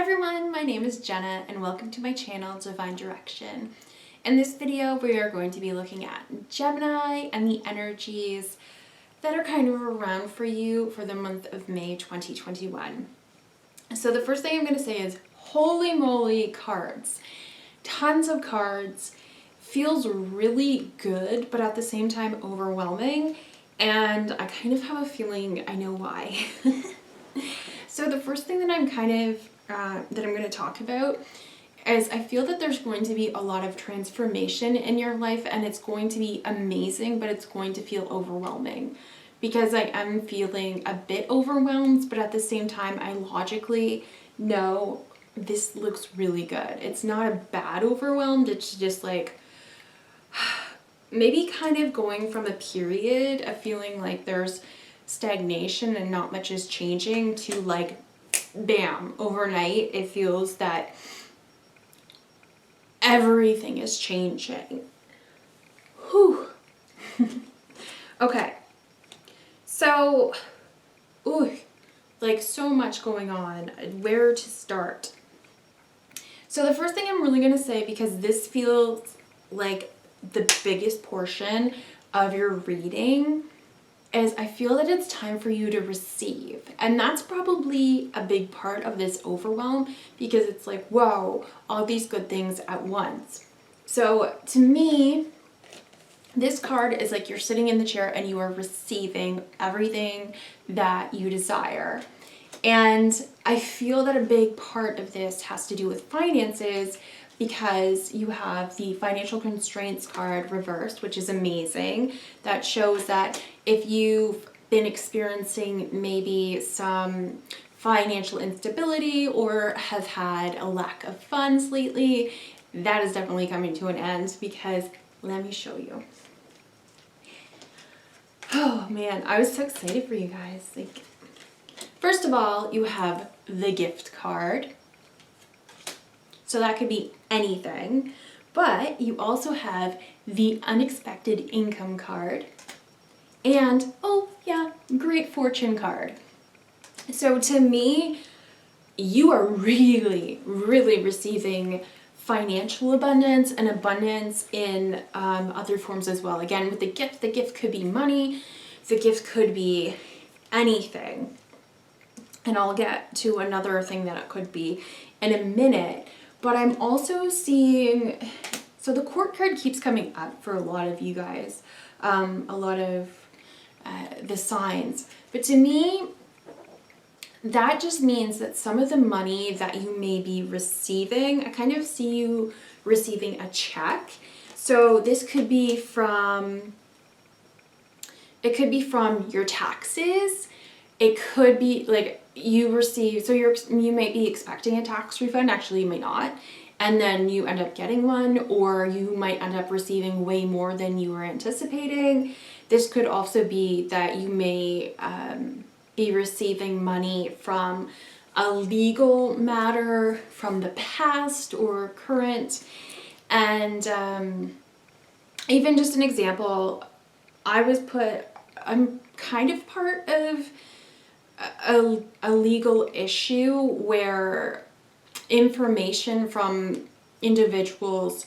everyone, my name is Jenna and welcome to my channel Divine Direction. In this video we are going to be looking at Gemini and the energies that are kind of around for you for the month of May 2021. So the first thing I'm going to say is holy moly cards. Tons of cards. Feels really good but at the same time overwhelming, and I kind of have a feeling I know why. So the first thing that I'm going to talk about is I feel that there's going to be a lot of transformation in your life, and it's going to be amazing, but it's going to feel overwhelming because I am feeling a bit overwhelmed, but at the same time I logically know this looks really good. It's not a bad overwhelmed, it's just like maybe kind of going from a period of feeling like there's stagnation and not much is changing to like bam, overnight it feels that everything is changing. Whew. Okay, so like so much going on. Where to start? So the first thing I'm really gonna say, because this feels like the biggest portion of your reading, is I feel that it's time for you to receive. And that's probably a big part of this overwhelm, because it's like, whoa, all these good things at once. So to me, this card is like you're sitting in the chair and you are receiving everything that you desire. And I feel that a big part of this has to do with finances, because you have the financial constraints card reversed, which is amazing. That shows that if you've been experiencing maybe some financial instability or have had a lack of funds lately, that is definitely coming to an end, because let me show you. Oh man, I was so excited for you guys. Like, first of all, you have the gift card. So that could be anything, but you also have the unexpected income card and, oh yeah, great fortune card. So to me, you are really, really receiving financial abundance and abundance in other forms as well. Again, with the gift could be money, the gift could be anything. And I'll get to another thing that it could be in a minute. But I'm also seeing, so the court card keeps coming up for a lot of you guys, a lot of the signs. But to me, that just means that some of the money that you may be receiving, I kind of see you receiving a check. So this could be from, it could be from your taxes. It could be like you receive, so you might be expecting a tax refund, actually you might not, and then you end up getting one, or you might end up receiving way more than you were anticipating. This could also be that you may be receiving money from a legal matter from the past or current. And even just an example, I'm kind of part of a legal issue where information from individuals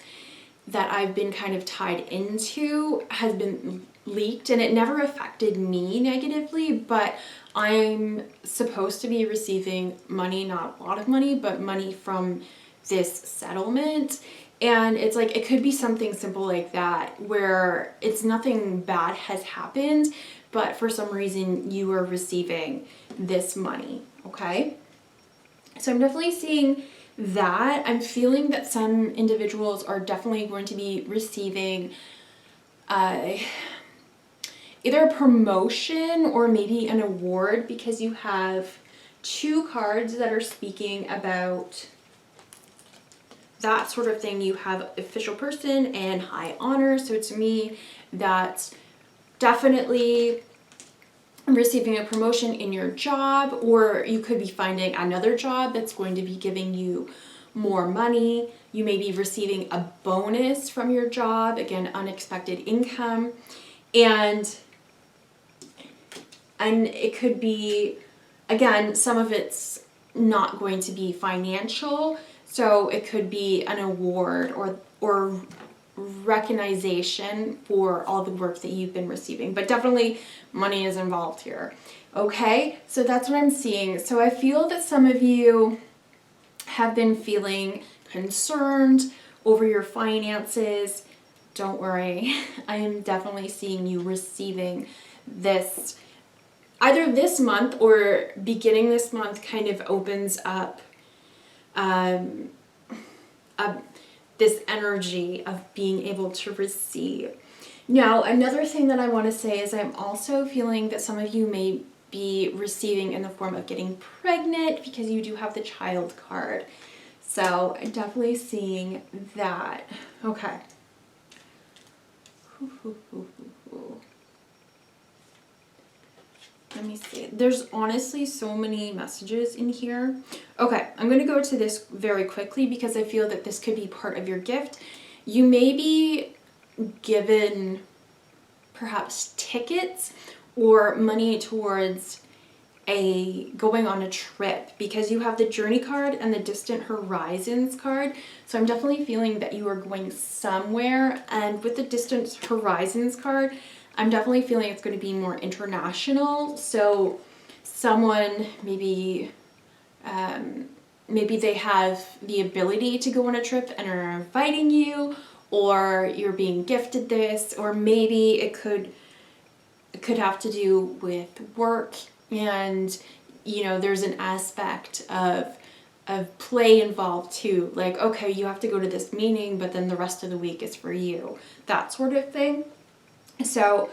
that I've been kind of tied into has been leaked, and it never affected me negatively, but I'm supposed to be receiving money, not a lot of money, but money from this settlement. And it's like, it could be something simple like that, where it's nothing bad has happened, but for some reason you are receiving this money, okay? So I'm definitely seeing that. I'm feeling that some individuals are definitely going to be receiving either a promotion or maybe an award, because you have two cards that are speaking about that sort of thing. You have official person and high honor. So to me, that's definitely receiving a promotion in your job, or you could be finding another job that's going to be giving you more money. You may be receiving a bonus from your job, again, unexpected income, and it could be, again, some of it's not going to be financial. So it could be an award or recognition for all the work that you've been receiving, but definitely money is involved here. Okay, so that's what I'm seeing. So I feel that some of you have been feeling concerned over your finances. Don't worry, I am definitely seeing you receiving this either this month or beginning this month. Kind of opens up this energy of being able to receive. Now, another thing that I want to say is I'm also feeling that some of you may be receiving in the form of getting pregnant, because you do have the child card. So I'm definitely seeing that. Okay. Let me see. There's honestly so many messages in here. Okay, I'm going to go to this very quickly because I feel that this could be part of your gift. You may be given perhaps tickets or money towards going on a trip, because you have the journey card and the distant horizons card. So I'm definitely feeling that you are going somewhere, and with the distant horizons card, I'm definitely feeling it's going to be more international. So someone maybe they have the ability to go on a trip and are inviting you, or you're being gifted this, or maybe it could have to do with work, and there's an aspect of play involved too. Like, okay, you have to go to this meeting, but then the rest of the week is for you, that sort of thing. So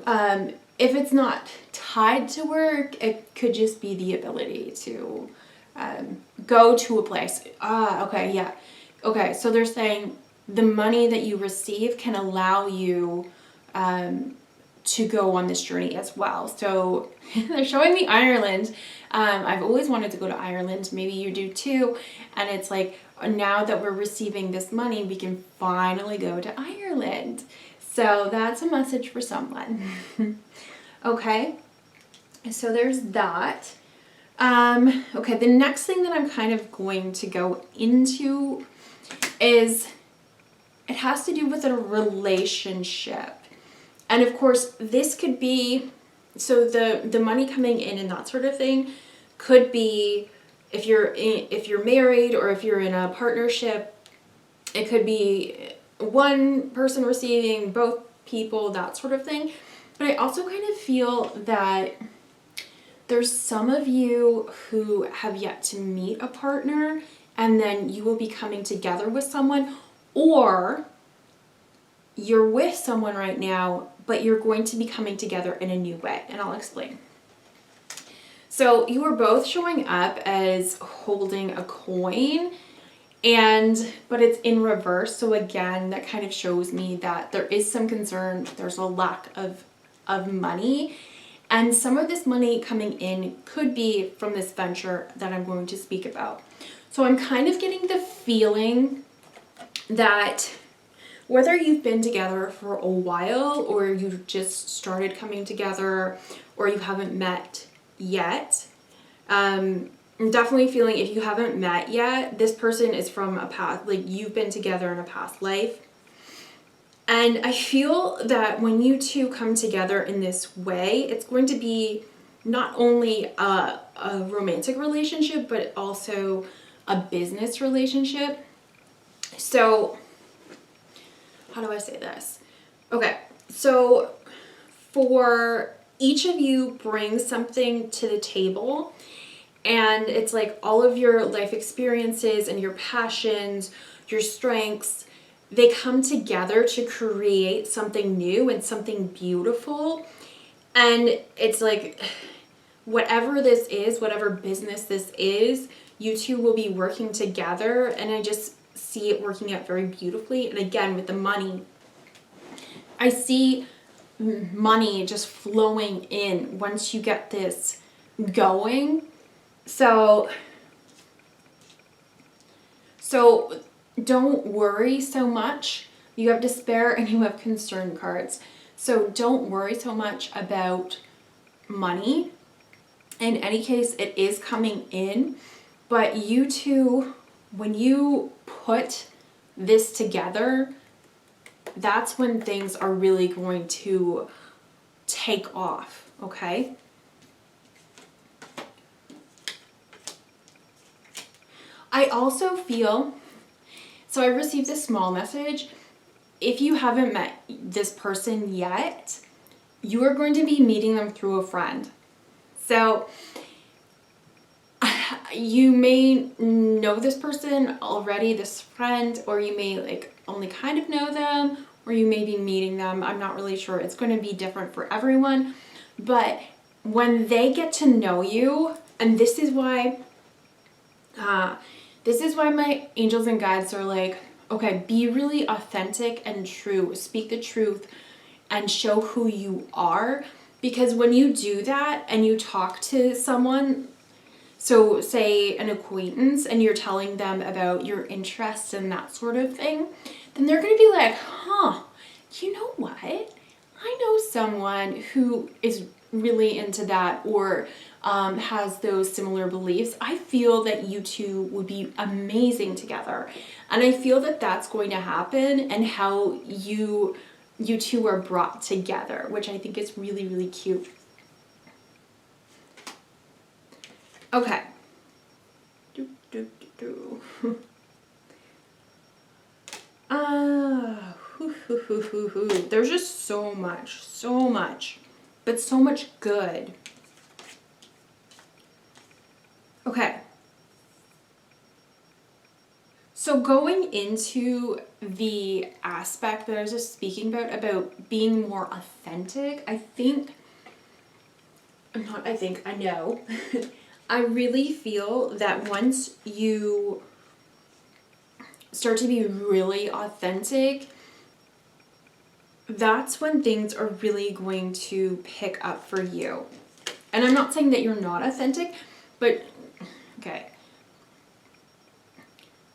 if it's not tied to work, it could just be the ability to go to a place. Okay, yeah. Okay, so they're saying the money that you receive can allow you to go on this journey as well. So they're showing me Ireland. I've always wanted to go to Ireland. Maybe you do too. And it's like, now that we're receiving this money, we can finally go to Ireland. So that's a message for someone. Okay, so there's that. Okay, the next thing that I'm kind of going to go into is, it has to do with a relationship. And of course, this could be, so the money coming in and that sort of thing could be if you're married, or if you're in a partnership, it could be one person receiving, both people, that sort of thing. But I also kind of feel that there's some of you who have yet to meet a partner, and then you will be coming together with someone, or you're with someone right now, but you're going to be coming together in a new way, and I'll explain. So you are both showing up as holding a coin, but it's in reverse. So again, that kind of shows me that there is some concern. There's a lack of money, and some of this money coming in could be from this venture that I'm going to speak about. So I'm kind of getting the feeling that whether you've been together for a while, or you just started coming together, or you haven't met yet, I'm definitely feeling if you haven't met yet, this person is from a past, like you've been together in a past life. And I feel that when you two come together in this way, it's going to be not only a romantic relationship, but also a business relationship. So how do I say this? Okay, so for each of you bring something to the table, and it's like all of your life experiences and your passions, your strengths, they come together to create something new and something beautiful. And it's like, whatever this is, whatever business this is, you two will be working together, and I just see it working out very beautifully. And again, with the money, I see money just flowing in once you get this going. So don't worry so much. You have despair and you have concern cards. So don't worry so much about money. In any case, it is coming in, but you two, when you put this together, that's when things are really going to take off, okay? I also feel, so I received a small message. If you haven't met this person yet, you are going to be meeting them through a friend. So you may know this person already, this friend, or you may like only kind of know them, or you may be meeting them. I'm not really sure. It's going to be different for everyone. But when they get to know you, and this is why my angels and guides are like, okay, be really authentic and true. Speak the truth and show who you are. Because when you do that and you talk to someone, so say an acquaintance, and you're telling them about your interests and that sort of thing, then they're going to be like, huh, you know what? I know someone who is really into that, or has those similar beliefs. I feel that you two would be amazing together. And I feel that that's going to happen, and how you two are brought together, which I think is really, really cute. Okay. There's just so much, but so much good. Okay. So going into the aspect that I was just speaking about being more authentic, I know. I really feel that once you start to be really authentic, that's when things are really going to pick up for you. And I'm not saying that you're not authentic, but okay.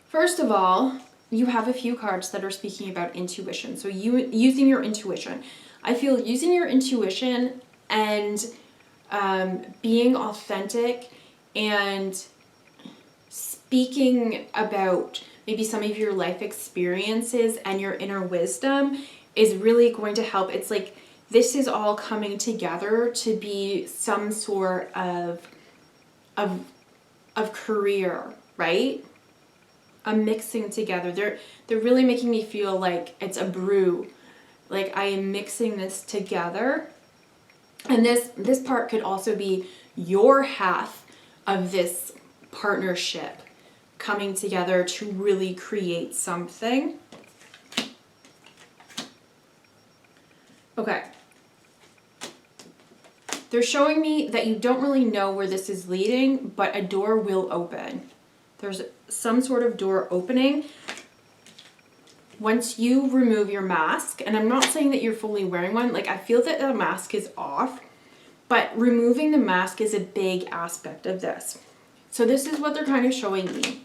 First of all, you have a few cards that are speaking about intuition. So using your intuition. I feel using your intuition and being authentic and speaking about maybe some of your life experiences and your inner wisdom is really going to help. It's like this is all coming together to be some sort of career, right? A mixing together. They're really making me feel like it's a brew. Like I am mixing this together. And this part could also be your half of this partnership coming together to really create something. Okay. They're showing me that you don't really know where this is leading, but a door will open. There's some sort of door opening. Once you remove your mask, and I'm not saying that you're fully wearing one, like I feel that the mask is off, but removing the mask is a big aspect of this. So this is what they're kind of showing me.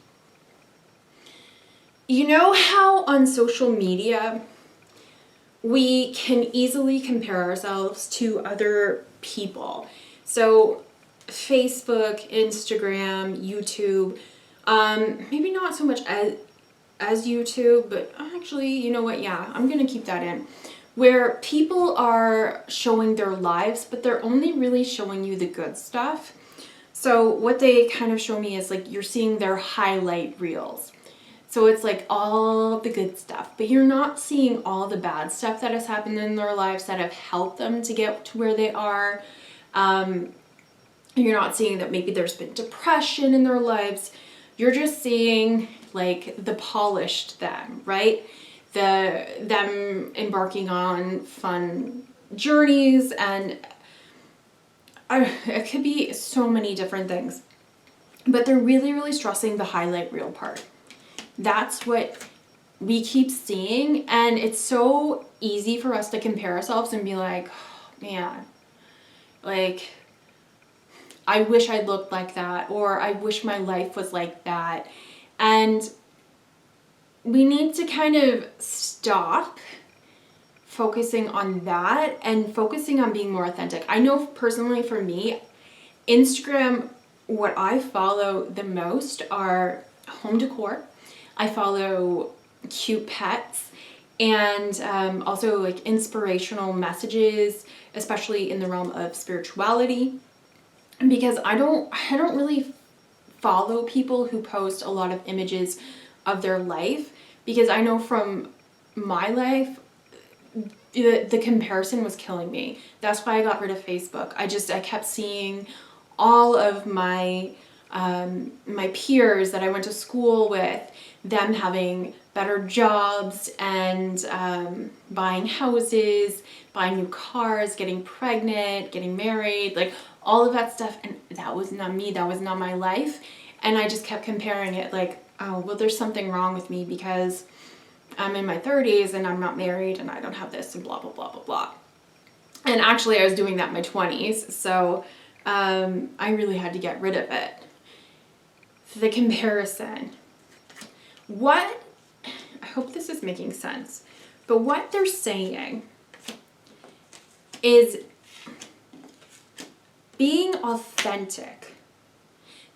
You know how on social media we can easily compare ourselves to other people? So Facebook, Instagram, YouTube, maybe not so much as YouTube, but actually, you know what? Yeah, I'm going to keep that in. Where people are showing their lives, but they're only really showing you the good stuff. So what they kind of show me is like you're seeing their highlight reels. So it's like all the good stuff, but you're not seeing all the bad stuff that has happened in their lives that have helped them to get to where they are. You're not seeing that maybe there's been depression in their lives. You're just seeing like the polished them, right? Them embarking on fun journeys, and it could be so many different things. But they're really, really stressing the highlight reel part. That's what we keep seeing, and it's so easy for us to compare ourselves and be like, oh, man, like I wish I looked like that, or I wish my life was like that. And we need to kind of stop focusing on that and focusing on being more authentic. I know personally for me, Instagram, what I follow the most are home decor. I follow cute pets, and also like inspirational messages, especially in the realm of spirituality, because I don't really follow people who post a lot of images of their life, because I know from my life the comparison was killing me. That's why I got rid of Facebook. I kept seeing all of my my peers that I went to school with, them having better jobs and buying houses, buying new cars, getting pregnant, getting married, like all of that stuff. And that was not me. That was not my life. And I just kept comparing it like, oh, well, there's something wrong with me because I'm in my 30s and I'm not married and I don't have this and blah, blah, blah, blah, blah. And actually I was doing that in my 20s. So I really had to get rid of it. The comparison. I hope this is making sense, but what they're saying is being authentic.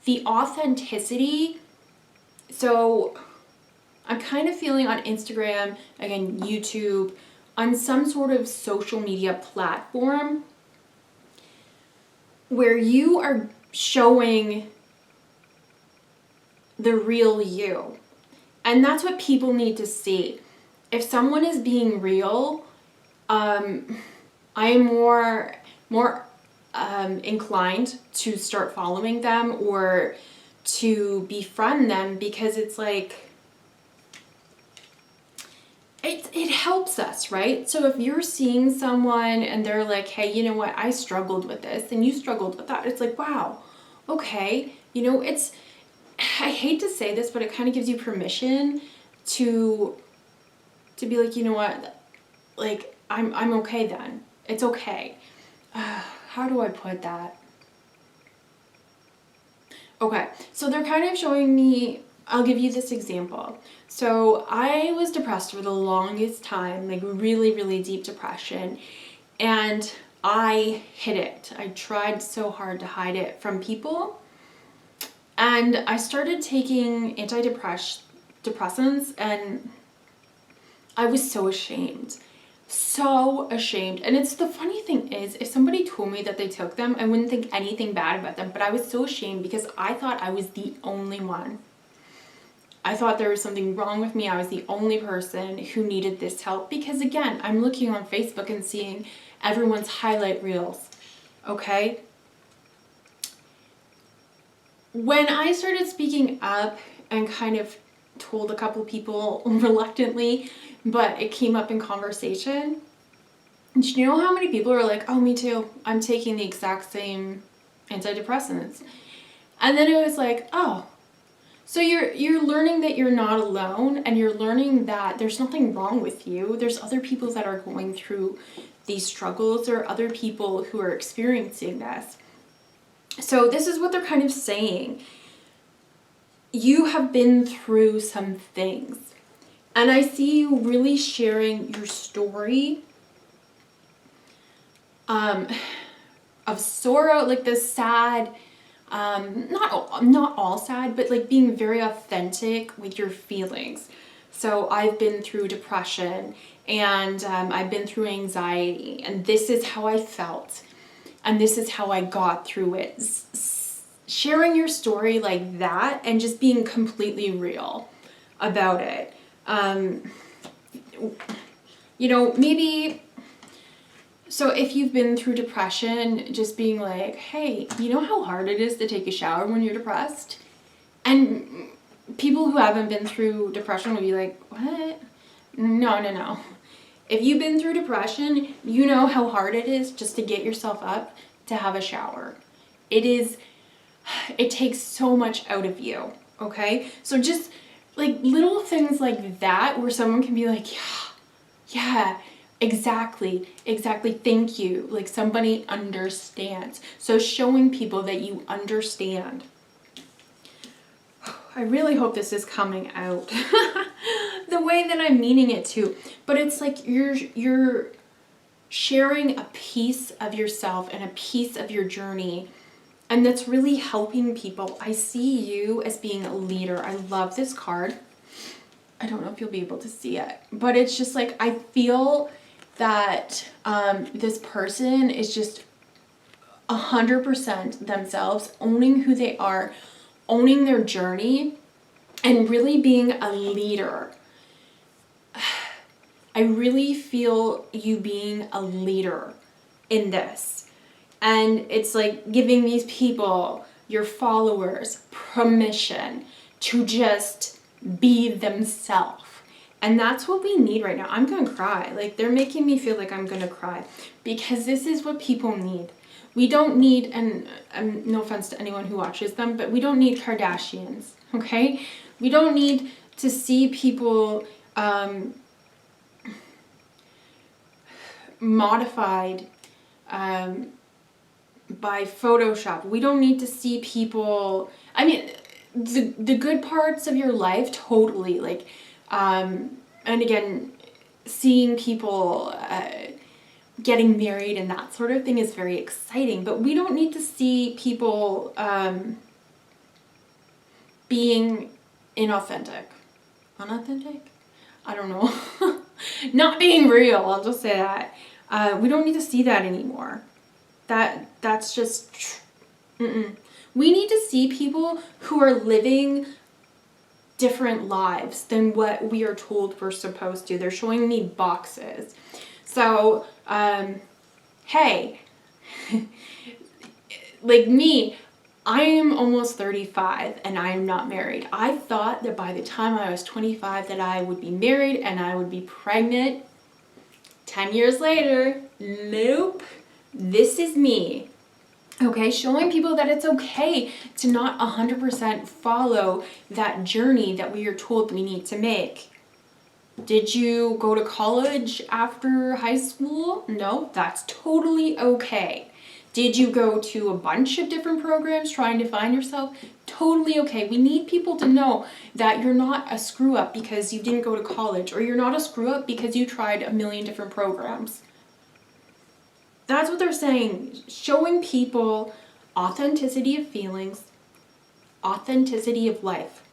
The authenticity. So I'm kind of feeling on Instagram, again, YouTube, on some sort of social media platform where you are showing the real you. And that's what people need to see. If someone is being real, I am more inclined to start following them or to befriend them, because it's like, it helps us, right? So if you're seeing someone and they're like, hey, you know what, I struggled with this and you struggled with that, it's like, wow, okay, you know, I hate to say this, but it kind of gives you permission to be like, you know what, like, I'm okay then. It's okay. How do I put that? Okay, so they're kind of showing me, I'll give you this example. So I was depressed for the longest time, like really, really deep depression, and I hid it. I tried so hard to hide it from people. And I started taking antidepressants, and I was so ashamed. So ashamed. And it's the funny thing is, if somebody told me that they took them, I wouldn't think anything bad about them. But I was so ashamed because I thought I was the only one. I thought there was something wrong with me. I was the only person who needed this help. Because again, I'm looking on Facebook and seeing everyone's highlight reels. Okay? When I started speaking up and kind of told a couple people reluctantly, but it came up in conversation, do you know how many people are like, oh, me too, I'm taking the exact same antidepressants? And then it was like, oh, so you're learning that you're not alone, and you're learning that there's nothing wrong with you. There's other people that are going through these struggles, or other people who are experiencing this. So this is what they're kind of saying. You have been through some things. And I see you really sharing your story of sorrow, like the sad, not all sad, but like being very authentic with your feelings. So I've been through depression, and I've been through anxiety, and this is how I felt. And this is how I got through it. Sharing your story like that and just being completely real about it. You know, maybe, so if you've been through depression, just being like, hey, you know how hard it is to take a shower when you're depressed? And people who haven't been through depression will be like, what? No. If you've been through depression, you know how hard it is just to get yourself up to have a shower. It takes so much out of you, okay? So just like little things like that where someone can be like, yeah, exactly, thank you. Like somebody understands. So showing people that you understand. I really hope this is coming out the way that I'm meaning it to. But it's like you're sharing a piece of yourself and a piece of your journey And that's really helping people. I see you as being a leader. I love this card. I don't know if you'll be able to see it, but it's just like, I feel that this person is just 100% themselves, owning who they are, owning their journey, and really being a leader. I really feel you being a leader in this. And it's like giving these people, your followers, permission to just be themselves. And that's what we need right now. I'm going to cry. Like, they're making me feel like I'm going to cry, because this is what people need. We don't need, and no offense to anyone who watches them, but we don't need Kardashians, okay? We don't need to see people modified by Photoshop. We don't need to see people, I mean, the good parts of your life, totally, like, and again, seeing people getting married and that sort of thing is very exciting, but we don't need to see people being unauthentic, I don't know, not being real, I'll just say that. We don't need to see that anymore. That's just, We need to see people who are living different lives than what we are told we're supposed to. They're showing me boxes. So, hey, like me, I am almost 35 and I am not married. I thought that by the time I was 25 that I would be married and I would be pregnant. 10 years later, nope, this is me. Okay, showing people that it's okay to not 100% follow that journey that we are told we need to make. Did you go to college after high school? No, that's totally okay. Did you go to a bunch of different programs trying to find yourself? Totally okay. We need people to know that you're not a screw up because you didn't go to college, or you're not a screw up because you tried a million different programs. That's what they're saying. Showing people authenticity of feelings, authenticity of life.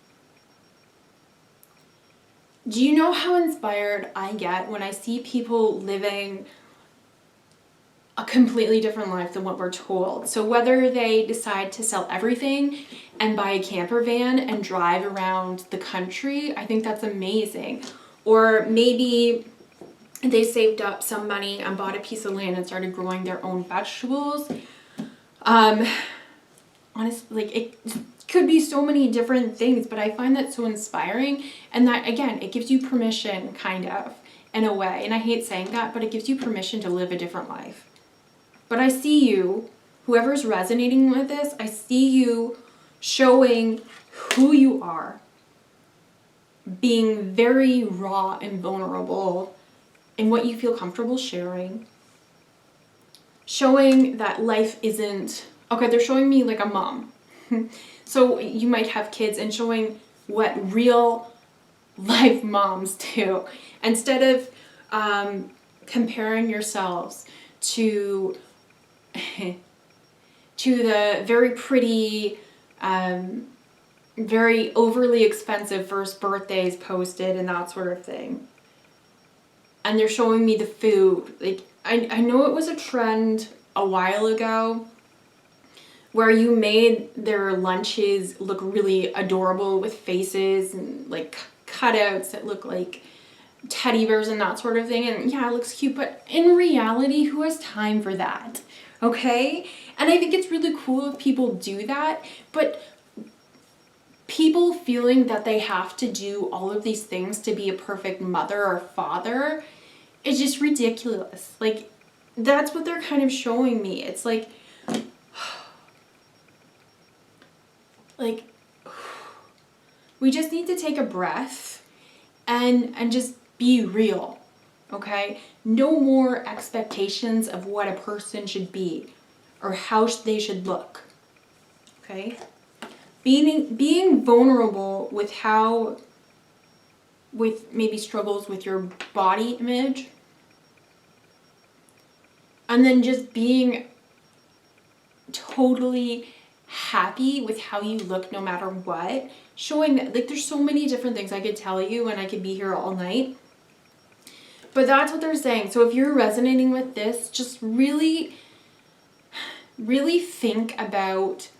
Do you know how inspired I get when I see people living a completely different life than what we're told? So whether they decide to sell everything and buy a camper van and drive around the country, I think that's amazing. Or maybe they saved up some money and bought a piece of land and started growing their own vegetables. Honestly, like, it could be so many different things, but I find that so inspiring. And that, again, it gives you permission, kind of, in a way. And I hate saying that, but it gives you permission to live a different life. But I see you, whoever's resonating with this, I see you showing who you are, being very raw and vulnerable in what you feel comfortable sharing, showing that life isn't, okay, they're showing me like a mom. So you might have kids, and showing what real life moms do. Instead of comparing yourselves to the very pretty, very overly expensive first birthdays posted and that sort of thing. And they're showing me the food. Like, I know it was a trend a while ago where you made their lunches look really adorable with faces and like cutouts that look like teddy bears and that sort of thing. And yeah, it looks cute, but in reality, who has time for that? Okay? And I think it's really cool if people do that, but people feeling that they have to do all of these things to be a perfect mother or father is just ridiculous. Like, that's what they're kind of showing me. It's like, we just need to take a breath and just be real, okay? No more expectations of what a person should be or how they should look, okay? Being vulnerable with maybe struggles with your body image, and then just being totally happy with how you look no matter what. Showing that, like, there's so many different things I could tell you and I could be here all night. But that's what they're saying. So if you're resonating with this, just really, really think about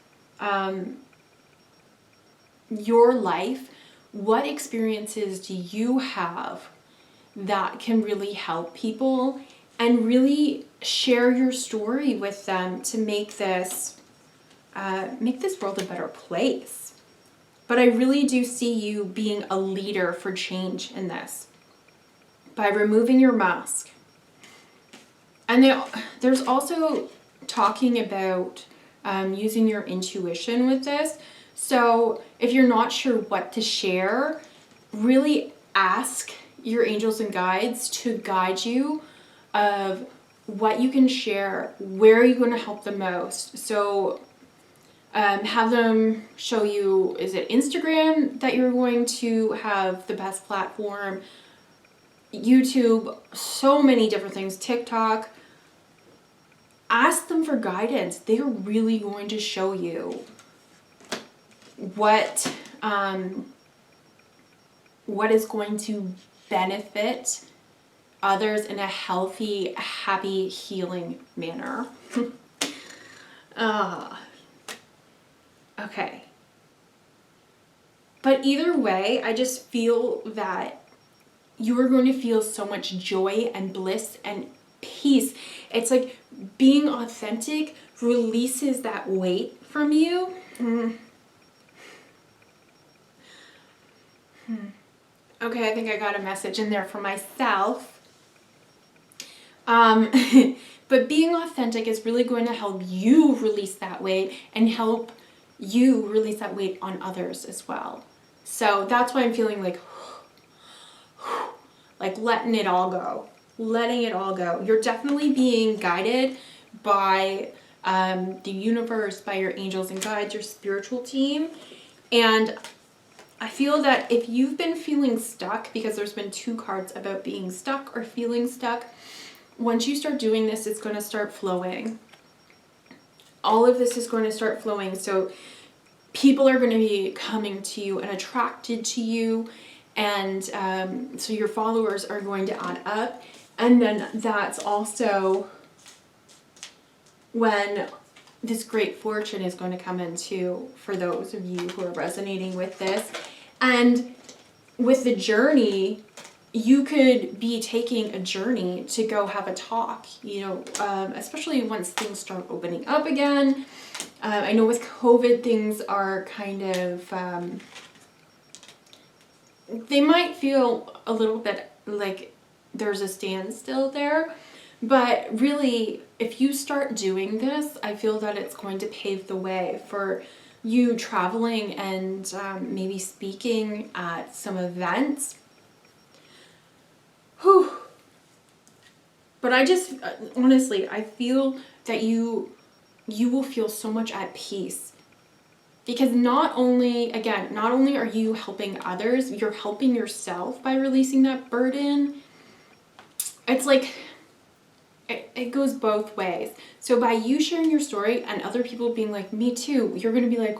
your life. What experiences do you have that can really help people? And really share your story with them to make this world a better place. But I really do see you being a leader for change in this by removing your mask. And there's also talking about using your intuition with this. So if you're not sure what to share, really ask your angels and guides to guide you of what you can share, where you're going to help the most. So have them show you, is it Instagram that you're going to have the best platform? YouTube, so many different things, TikTok. Ask them for guidance. They're really going to show you what is going to benefit others in a healthy, happy, healing manner. Okay. But either way, I just feel that you are going to feel so much joy and bliss and peace. It's like being authentic releases that weight from you. Okay, I think I got a message in there for myself. But being authentic is really going to help you release that weight and help you release that weight on others as well. So that's why I'm feeling like letting it all go. Letting it all go. You're definitely being guided by the universe, by your angels and guides, your spiritual team. And I feel that if you've been feeling stuck, because there's been 2 cards about being stuck or feeling stuck, once you start doing this, it's going to start flowing. All of this is going to start flowing. So people are going to be coming to you and attracted to you. And so your followers are going to add up. And then that's also when this great fortune is going to come in too, for those of you who are resonating with this. And with the journey, you could be taking a journey to go have a talk, especially once things start opening up again. I know with COVID, things are kind of, they might feel a little bit like there's a standstill there. But really, if you start doing this, I feel that it's going to pave the way for you traveling and maybe speaking at some events. Whew. But I just, honestly, I feel that you will feel so much at peace. Because not only are you helping others, you're helping yourself by releasing that burden. It's like, it goes both ways. So by you sharing your story and other people being like, me too, you're going to be like,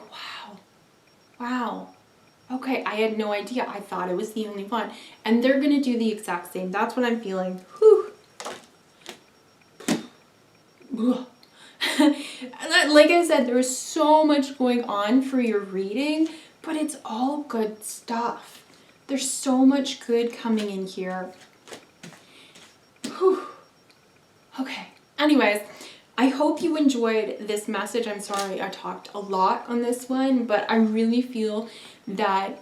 wow, okay, I had no idea. I thought it was the only one. And they're going to do the exact same. That's what I'm feeling. Whew. Like I said, there's so much going on for your reading, but it's all good stuff. There's so much good coming in here. Whew. Okay. Anyways, I hope you enjoyed this message. I'm sorry I talked a lot on this one, but I really feel that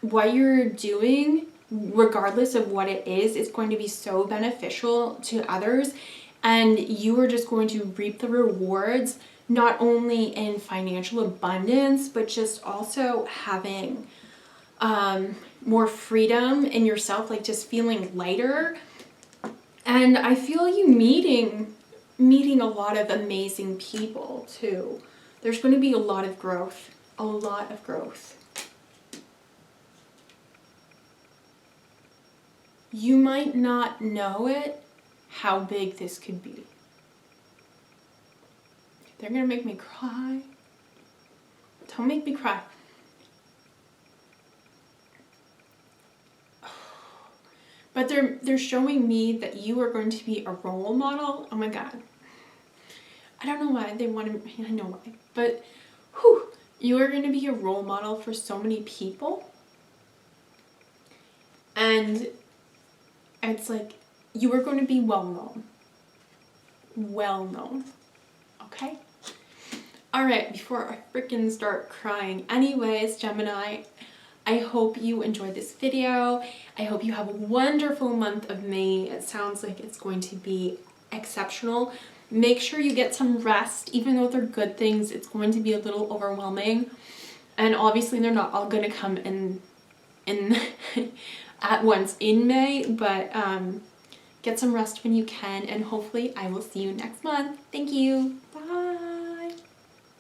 what you're doing, regardless of what it is going to be so beneficial to others. And you are just going to reap the rewards, not only in financial abundance, but just also having more freedom in yourself, like just feeling lighter. And I feel you meeting a lot of amazing people too. There's going to be a lot of growth. A lot of growth. You might not know it, how big this could be. They're gonna make me cry. Don't make me cry. But they're showing me that you are going to be a role model. Oh my God. I don't know why they want to, I know why, but whew, you are going to be a role model for so many people. And it's like, you are going to be well known. Well known. Okay? All right, before I freaking start crying. Anyways, Gemini, I hope you enjoyed this video. I hope you have a wonderful month of May. It sounds like it's going to be exceptional. Make sure you get some rest. Even though they're good things, it's going to be a little overwhelming. And obviously they're not all going to come in at once in May, but get some rest when you can, and hopefully I will see you next month. Thank you. Bye.